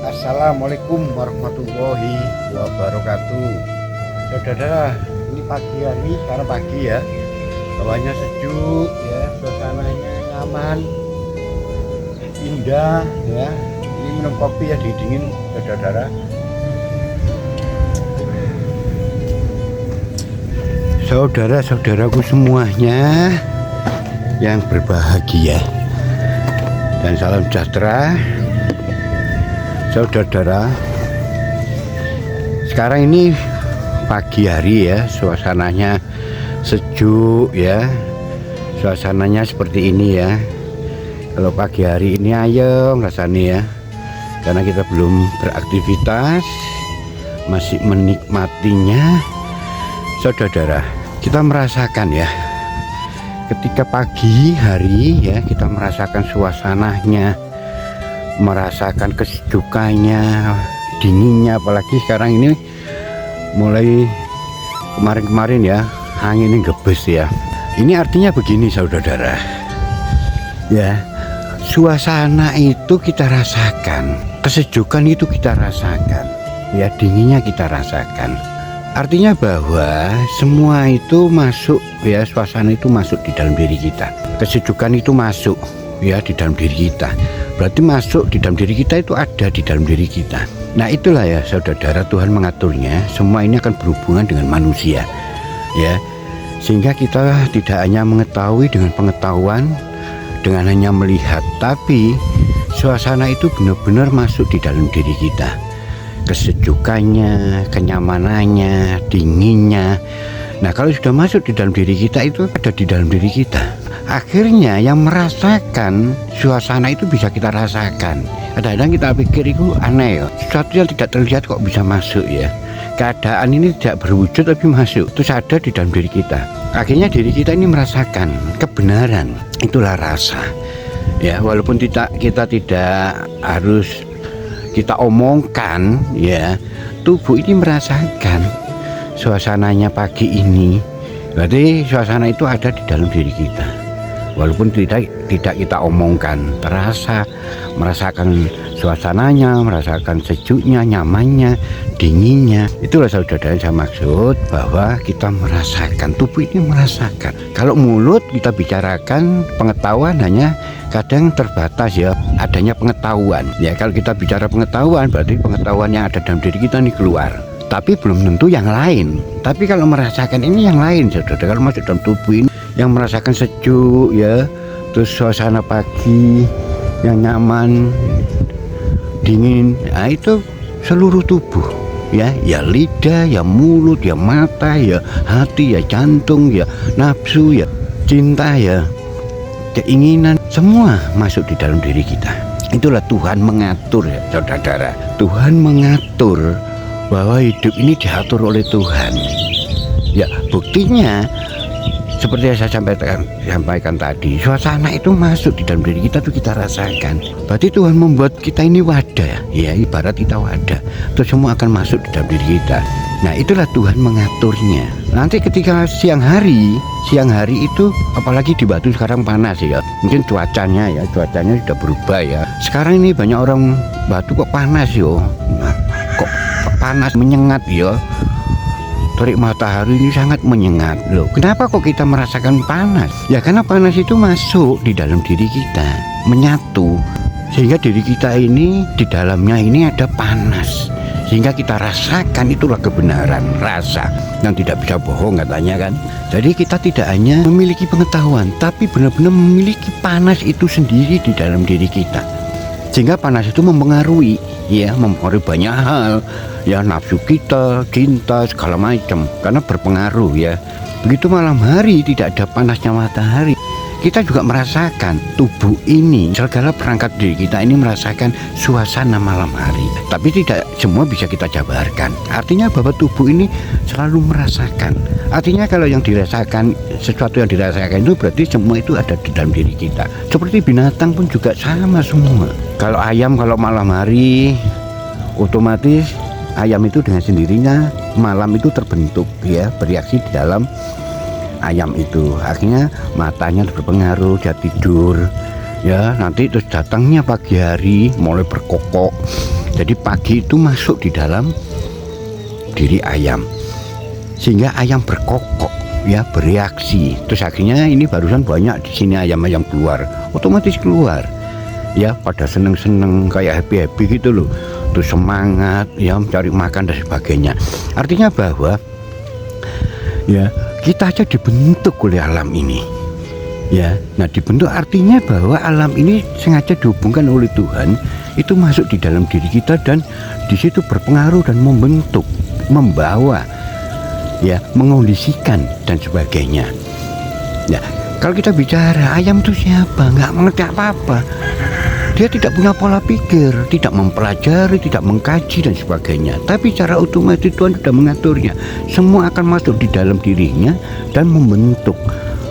Assalamualaikum warahmatullahi wabarakatuh. Saudara, ini pagi hari, sekarang pagi ya. Bawahnya sejuk ya, suasananya nyaman, indah ya. Ini minum kopi ya, dingin saudara. Saudara-saudaraku semuanya yang berbahagia dan salam sejahtera. Saudara, sekarang ini pagi hari ya, suasananya sejuk ya, suasananya seperti ini ya. Kalau pagi hari ini ayem rasanya ya, karena kita belum beraktivitas, masih menikmatinya. Saudara, kita merasakan ya, ketika pagi hari ya, kita merasakan suasananya, merasakan kesejukannya, dinginnya. Apalagi sekarang ini mulai kemarin-kemarin ya, anginnya gebes ya. Ini artinya begini saudara ya, suasana itu kita rasakan, kesejukan itu kita rasakan ya, dinginnya kita rasakan. Artinya bahwa semua itu masuk ya, suasana itu masuk di dalam diri kita, kesejukan itu masuk ya di dalam diri kita. Berarti masuk di dalam diri kita, itu ada di dalam diri kita. Nah itulah ya saudara, Tuhan mengaturnya. Semua ini akan berhubungan dengan manusia ya, sehingga kita tidak hanya mengetahui dengan pengetahuan, dengan hanya melihat, tapi suasana itu benar-benar masuk di dalam diri kita. Kesejukannya, kenyamanannya, dinginnya. Nah kalau sudah masuk di dalam diri kita, itu ada di dalam diri kita. Akhirnya yang merasakan suasana itu bisa kita rasakan. Kadang-kadang kita pikir itu aneh ya, sesuatu yang tidak terlihat kok bisa masuk ya. Keadaan ini tidak berwujud tapi masuk, itu ada di dalam diri kita. Akhirnya diri kita ini merasakan kebenaran, itulah rasa ya. Walaupun kita tidak harus kita omongkan ya, tubuh ini merasakan suasananya pagi ini. Berarti suasana itu ada di dalam diri kita. Walaupun tidak kita omongkan, terasa, merasakan suasananya, merasakan sejuknya, nyamannya, dinginnya. Itulah saudara yang saya maksud, bahwa kita merasakan, tubuh ini merasakan. Kalau mulut kita bicarakan, pengetahuan hanya kadang terbatas ya, adanya pengetahuan. Ya kalau kita bicara pengetahuan, berarti pengetahuan yang ada dalam diri kita ini keluar. Tapi belum tentu yang lain. Tapi kalau merasakan ini yang lain saudara, kalau masuk dalam tubuh ini, yang merasakan sejuk ya, terus suasana pagi yang nyaman, dingin, nah itu seluruh tubuh ya, ya lidah, ya mulut, ya mata, ya hati, ya jantung, ya nafsu, ya cinta, ya keinginan, semua masuk di dalam diri kita. Itulah Tuhan mengatur ya saudara. Tuhan mengatur bahwa hidup ini diatur oleh Tuhan ya. Buktinya seperti yang saya sampaikan tadi, suasana itu masuk di dalam diri kita tuh kita rasakan. Berarti Tuhan membuat kita ini wadah ya, ibarat kita wadah, itu semua akan masuk di dalam diri kita. Nah itulah Tuhan mengaturnya. Nanti ketika siang hari itu, apalagi di Batu sekarang panas ya, mungkin cuacanya sudah berubah ya. Sekarang ini banyak orang Batu kok panas yo, nah, kok panas menyengat ya. Terik matahari ini sangat menyengat loh. Kenapa kok kita merasakan panas? Ya karena panas itu masuk di dalam diri kita, menyatu, sehingga diri kita ini di dalamnya ini ada panas, sehingga kita rasakan. Itulah kebenaran rasa yang tidak bisa bohong katanya kan. Jadi kita tidak hanya memiliki pengetahuan, tapi benar-benar memiliki panas itu sendiri di dalam diri kita, sehingga panas itu mempengaruhi ya, mempengaruhi banyak hal ya, nafsu kita, cinta, segala macam, karena berpengaruh ya. Begitu malam hari tidak ada panasnya matahari, kita juga merasakan tubuh ini, segala perangkat diri kita ini merasakan suasana malam hari. Tapi tidak semua bisa kita jabarkan. Artinya bahwa tubuh ini selalu merasakan. Artinya kalau yang dirasakan, sesuatu yang dirasakan itu berarti semua itu ada di dalam diri kita. Seperti binatang pun juga sama semua. Kalau ayam kalau malam hari, otomatis ayam itu dengan sendirinya malam itu terbentuk ya, bereaksi di dalam ayam itu. Akhirnya matanya berpengaruh, dia tidur ya. Nanti terus datangnya pagi hari mulai berkokok Jadi pagi itu masuk di dalam diri ayam, sehingga ayam berkokok, ya, bereaksi. Terus akhirnya ini barusan banyak di sini ayam-ayam keluar, otomatis keluar, ya, pada seneng-seneng kayak happy-happy gitu loh. Terus semangat, ya, mencari makan dan sebagainya. Artinya bahwa, ya, kita aja dibentuk oleh alam ini, ya. Nah, dibentuk artinya bahwa alam ini sengaja dihubungkan oleh Tuhan, itu masuk di dalam diri kita dan di situ berpengaruh dan membentuk, membawa, ya, mengondisikan dan sebagainya. Ya, kalau kita bicara ayam itu siapa, nggak mengerti apa-apa. Dia tidak punya pola pikir, tidak mempelajari, tidak mengkaji dan sebagainya. Tapi secara otomatis Tuhan sudah mengaturnya. Semua akan masuk di dalam dirinya dan membentuk,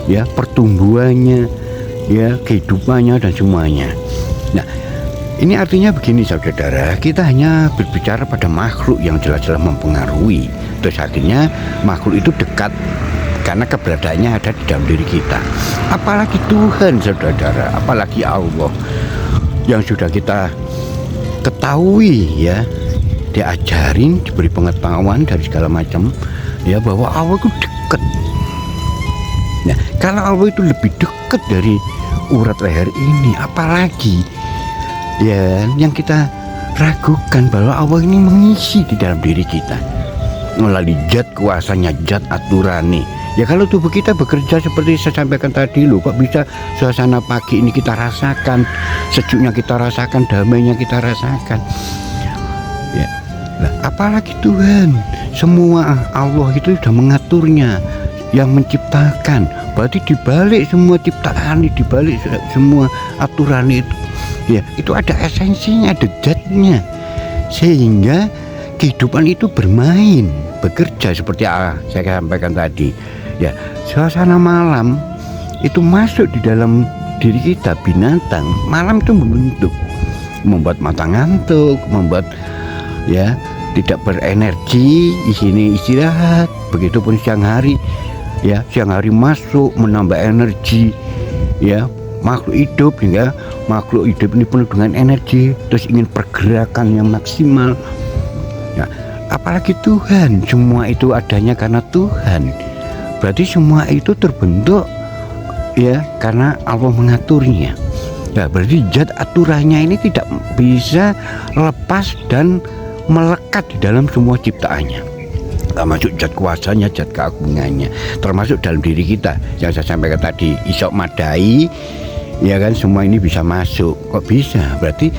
ya, pertumbuhannya, ya, kehidupannya dan semuanya. Nah, ini artinya begini saudara, kita hanya berbicara pada makhluk yang jelas-jelas mempengaruhi. Terus akhirnya makhluk itu dekat karena keberadaannya ada di dalam diri kita. Apalagi Tuhan saudara, apalagi Allah yang sudah kita ketahui, ya, diajarin, diberi pengetahuan dari segala macam, ya, bahwa Allah itu dekat. Nah, kalau Allah itu lebih dekat dari urat leher ini, apalagi, ya, yang kita ragukan bahwa Allah ini mengisi di dalam diri kita melalui zat kuasanya, zat aturannya. Ya, kalau tubuh kita bekerja seperti saya sampaikan tadi loh, kok bisa suasana pagi ini kita rasakan, sejuknya kita rasakan, damainya kita rasakan, ya. Nah, apalagi Tuhan, semua Allah itu sudah mengaturnya, yang menciptakan. Berarti dibalik semua ciptaan, dibalik semua aturan itu, ya, itu ada esensinya, ada zatnya, sehingga kehidupan itu bermain, bekerja seperti saya sampaikan tadi, ya. Suasana malam itu masuk di dalam diri kita, binatang malam itu membuat mata ngantuk, membuat, ya, tidak berenergi, di sini istirahat. Begitupun siang hari, ya, siang hari masuk menambah energi, ya, makhluk hidup, hingga makhluk hidup ini penuh dengan energi, terus ingin pergerakan yang maksimal. Nah, apalagi Tuhan, semua itu adanya karena Tuhan. Berarti semua itu terbentuk, ya, karena Allah mengaturnya. Nah, berarti zat aturannya ini tidak bisa lepas dan melekat di dalam semua ciptaannya, termasuk zat kuasanya, zat keagungannya, termasuk dalam diri kita yang saya sampaikan tadi, isok madai, ya kan, semua ini bisa masuk. Kok bisa? Berarti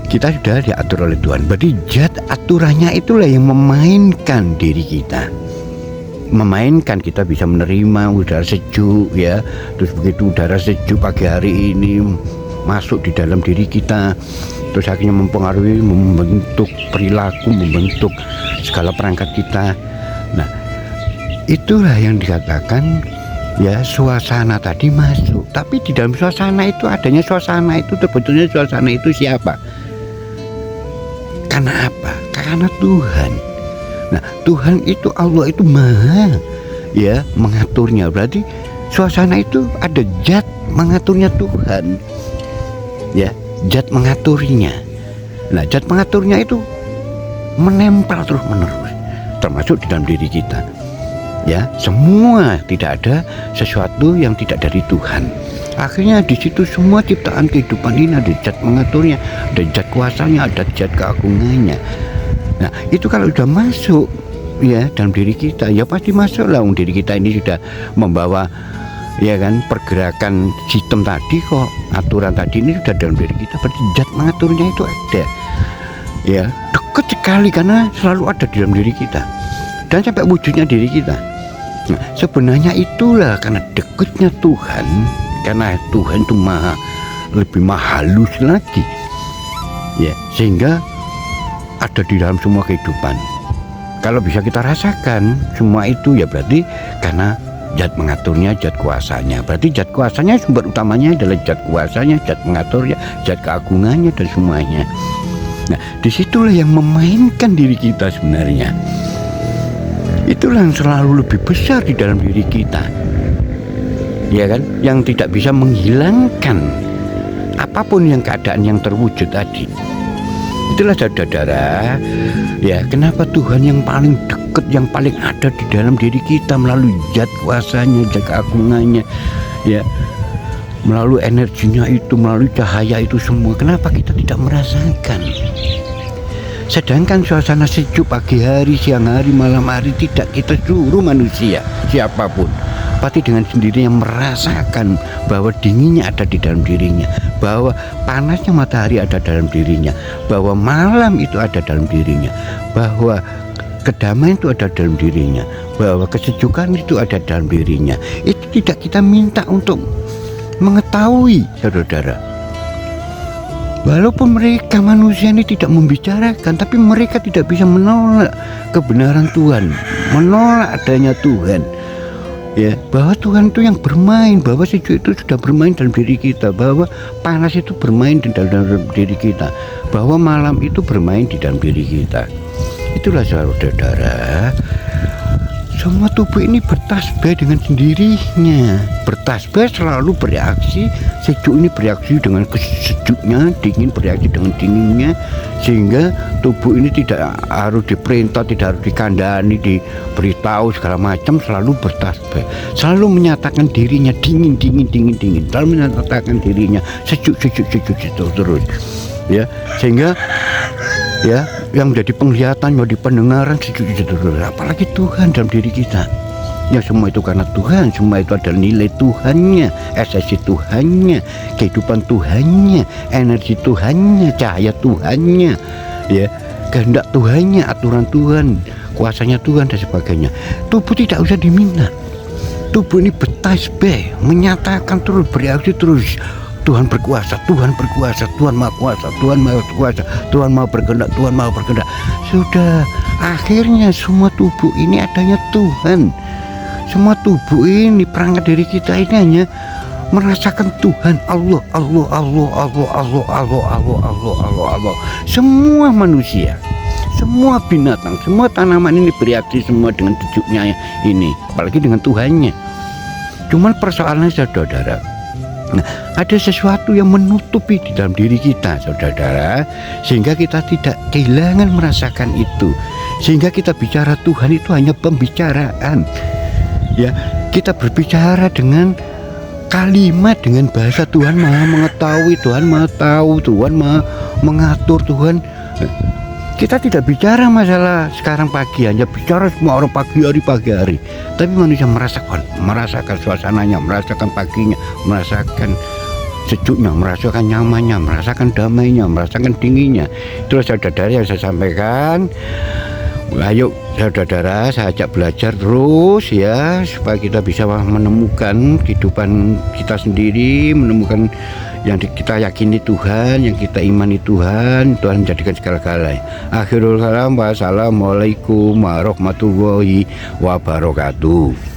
kita sudah diatur oleh Tuhan. Berarti zat aturannya itulah yang memainkan diri kita, memainkan kita bisa menerima udara sejuk, ya. Terus begitu udara sejuk pagi hari ini masuk di dalam diri kita, terus akhirnya mempengaruhi, membentuk perilaku, membentuk segala perangkat kita. Nah, itulah yang dikatakan, ya, suasana tadi masuk. Tapi di dalam suasana itu, adanya suasana itu, terbentuknya suasana itu siapa? Karena apa? Karena Tuhan. Nah, Tuhan itu, Allah itu maha, ya, mengaturnya. Berarti suasana itu ada zat mengaturnya Tuhan, ya, zat mengaturnya. Nah, zat mengaturnya itu menempel terus menerus, termasuk di dalam diri kita, ya. Semua, tidak ada sesuatu yang tidak dari Tuhan. Akhirnya di situ semua ciptaan kehidupan ini ada zat mengaturnya, ada zat kuasanya, ada zat keagungannya. Nah, itu kalau sudah masuk, ya, dalam diri kita, ya pasti masuk lah. Diri kita ini sudah membawa, ya kan, pergerakan sistem tadi, kok aturan tadi ini sudah dalam diri kita. Berarti zat mengaturnya itu ada, ya, dekat sekali karena selalu ada di dalam diri kita dan sampai wujudnya diri kita. Nah, sebenarnya itulah karena dekatnya Tuhan, karena Tuhan itu lebih halus lagi, ya, sehingga ada di dalam semua kehidupan. Kalau bisa kita rasakan semua itu, ya berarti karena zat mengaturnya, zat kuasanya. Berarti zat kuasanya, sumber utamanya adalah zat kuasanya, zat mengaturnya, zat keagungannya dan semuanya. Nah, disitulah yang memainkan diri kita sebenarnya. Itulah yang selalu lebih besar di dalam diri kita, ya kan, yang tidak bisa menghilangkan apapun yang keadaan yang terwujud tadi. Itulah saudara, ya kenapa Tuhan yang paling dekat, yang paling ada di dalam diri kita melalui zat kuasanya, zat keagungannya, ya melalui energinya itu, melalui cahaya itu semua. Kenapa kita tidak merasakan? Sedangkan suasana sejuk pagi hari, siang hari, malam hari tidak kita suruh manusia siapapun, pasti dengan sendirinya merasakan bahwa dinginnya ada di dalam dirinya, bahwa panasnya matahari ada dalam dirinya, bahwa malam itu ada dalam dirinya, bahwa kedamaian itu ada dalam dirinya, bahwa kesejukan itu ada dalam dirinya. Itu tidak kita minta untuk mengetahui, saudara. Walaupun mereka manusia ini tidak membicarakan, tapi mereka tidak bisa menolak kebenaran Tuhan, menolak adanya Tuhan. Ya, bahwa Tuhan itu yang bermain, bahwa sejuk itu sudah bermain dalam diri kita, bahwa panas itu bermain di dalam diri kita, bahwa malam itu bermain di dalam diri kita. Itulah saudara, semua tubuh ini bertasbih dengan sendirinya. Bertasbih selalu bereaksi, sejuk ini bereaksi dengan sejuknya, dingin bereaksi dengan dinginnya, sehingga tubuh ini tidak harus diperintah, tidak harus dikandani, diberitahu segala macam, selalu bertasbih, selalu menyatakan dirinya dingin, selalu menyatakan dirinya sejuk terus, ya, sehingga ya yang menjadi penglihatan, menjadi pendengaran sejuk terus. Apalagi Tuhan dalam diri kita. Ya semua itu karena Tuhan, semua itu adalah nilai Tuhannya, esensi Tuhannya, kehidupan Tuhannya, energi Tuhannya, cahaya Tuhannya, ya, kehendak Tuhannya, aturan Tuhan, kuasanya Tuhan dan sebagainya. Tubuh tidak usah diminta. Tubuh ini bertasbih, menyatakan terus, bereaksi terus. Tuhan berkuasa, Tuhan berkuasa, Tuhan maha kuasa, Tuhan maha kuasa, Tuhan maha berkehendak, Tuhan maha berkehendak. Sudah, akhirnya semua tubuh ini adanya Tuhan. Semua tubuh ini, perangkat diri kita ini hanya merasakan Tuhan, Allah. Semua manusia, semua binatang, semua tanaman ini bereaksi semua dengan sejuknya ini, apalagi dengan Tuhannya. Cuman persoalannya saudara, nah, ada sesuatu yang menutupi di dalam diri kita, saudara, sehingga kita tidak kehilangan merasakan itu. Sehingga kita bicara Tuhan itu hanya pembicaraan. Ya, kita berbicara dengan kalimat, dengan bahasa Tuhan maha mengetahui, Tuhan maha tahu, Tuhan maha mengatur, Tuhan. Kita tidak bicara masalah sekarang pagi, hanya bicara semua orang pagi hari. Tapi manusia merasakan suasananya, merasakan paginya, merasakan sejuknya, merasakan nyamannya, merasakan damainya, merasakan dinginnya. Itulah saudara yang saya sampaikan. Ayo saudara, saya ajak belajar terus ya, supaya kita bisa menemukan kehidupan kita sendiri, menemukan yang kita yakini Tuhan, yang kita imani Tuhan menjadikan segala-galanya. Akhirul kalam, wassalamualaikum warahmatullahi wabarakatuh.